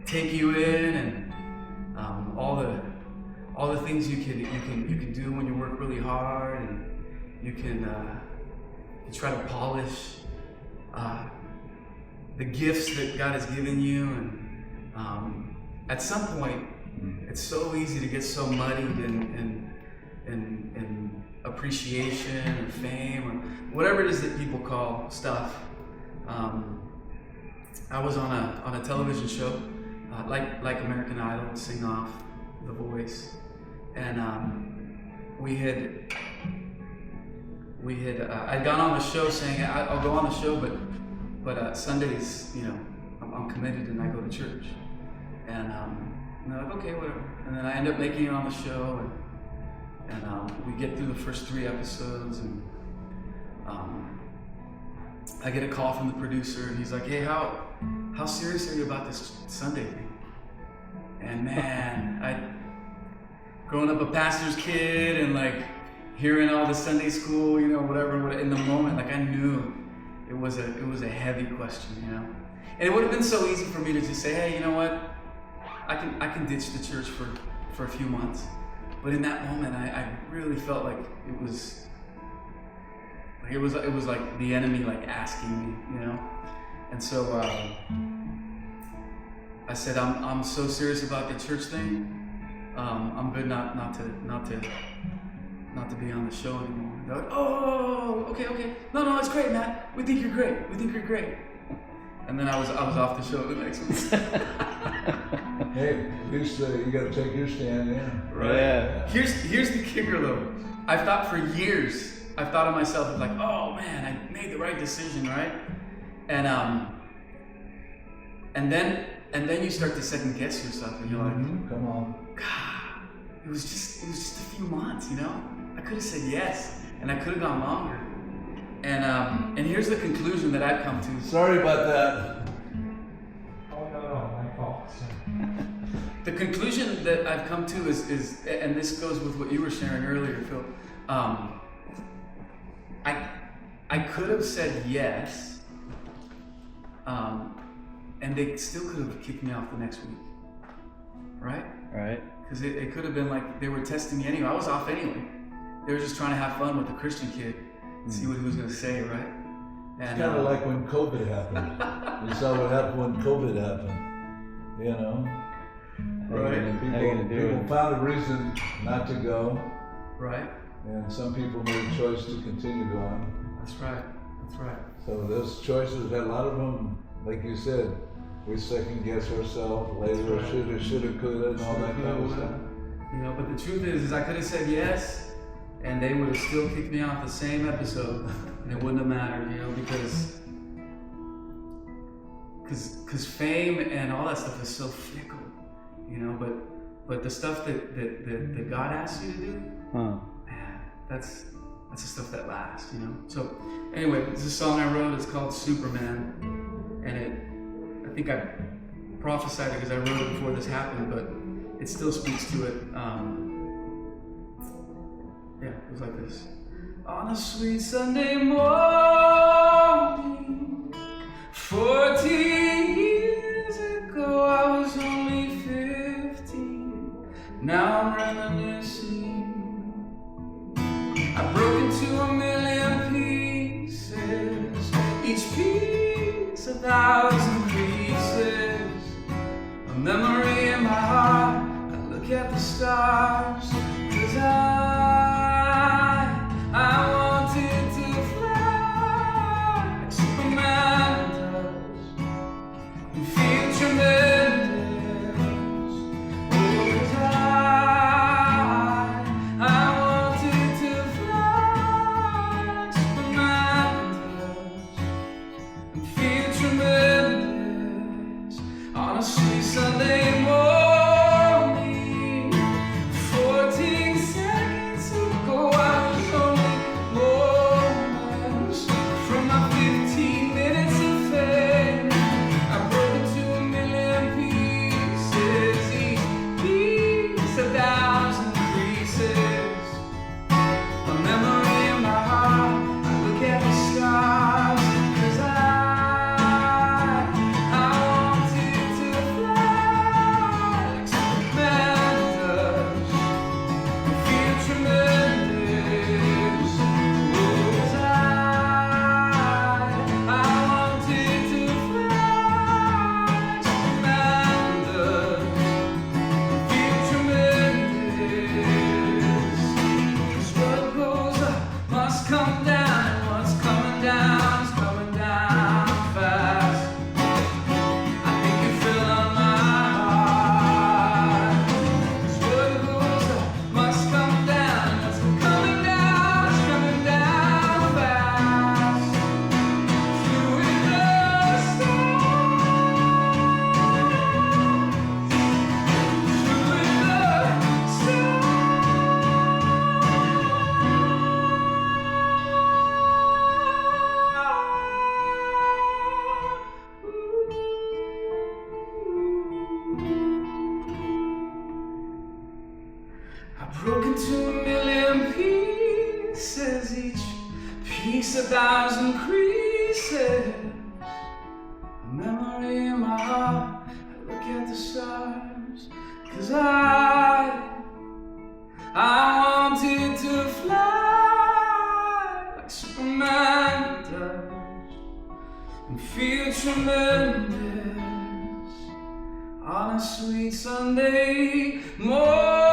take you in, and all the things you can do when you work really hard, and you try to polish the gifts that God has given you, and at some point it's so easy to get so muddied in appreciation or fame or whatever it is that people call stuff. I was on a television show like American Idol, Sing Off, The Voice, and I'd gone on the show saying I'll go on the show, but Sundays, I'm committed and I go to church, and they're like, okay, whatever. And then I end up making it on the show, and we get through the first 3 episodes, and I get a call from the producer, and he's like, hey, how serious are you about this Sunday thing? And man, growing up a pastor's kid and like hearing all the Sunday school, whatever, in the moment, like I knew it was a heavy question, And it would have been so easy for me to just say, hey, you know what? I can ditch the church for a few months. But in that moment, I really felt like it was like the enemy like asking me, And so I said, I'm so serious about the church thing. I'm good not to be on the show anymore. They're like, oh, okay. No, it's great, Matt. We think you're great. And then I was off the show the next week. Hey, at least you got to take your stand, yeah. Right. Yeah. Here's the kicker, though. I've thought for years. I've thought of myself as like, oh man, I made the right decision, right? And then you start to second guess yourself, and you're like, come on. God, it was just a few months, I could have said yes, and I could have gone longer. And here's the conclusion that I've come to. Sorry about that. Oh no, my fault. The conclusion that I've come to is, and this goes with what you were sharing earlier, Phil. I could have said yes, and they still could have kicked me off the next week, right? Right. Because it could have been like they were testing me anyway. I was off anyway. They were just trying to have fun with the Christian kid and see what he was going to say, right? And, it's kind of like when COVID happened. You saw what happened when COVID happened, Right. And people found a reason not to go. Right. And some people made a choice to continue going. That's right. So those choices, a lot of them, like you said, we second guess ourselves later, Right. shoulda, coulda, and all that kind of stuff. But the truth is I could have said yes, and they would have still kicked me off the same episode, and it wouldn't have mattered, because fame and all that stuff is so fickle, but the stuff that God asks you to do, man, that's the stuff that lasts, So anyway, it's a song I wrote. It's called Superman, and I think I prophesied it because I wrote it before this happened, but it still speaks to it. It was like this. On a sweet Sunday morning, 14 years ago, I was only 15. Now I'm reminiscing. I broke into a million pieces, each piece 1,000 pieces. A memory in my heart, I look at the stars, 'cause I wanted to fly like Superman does and feel tremendous. Oh, 'cause I wanted to fly like Superman does and feel tremendous on a sweet Sunday morning. 14 seconds 1,000 creases. A memory in my heart. I look at the stars, 'cause I wanted to fly like Superman does and feel tremendous on a sweet Sunday morning.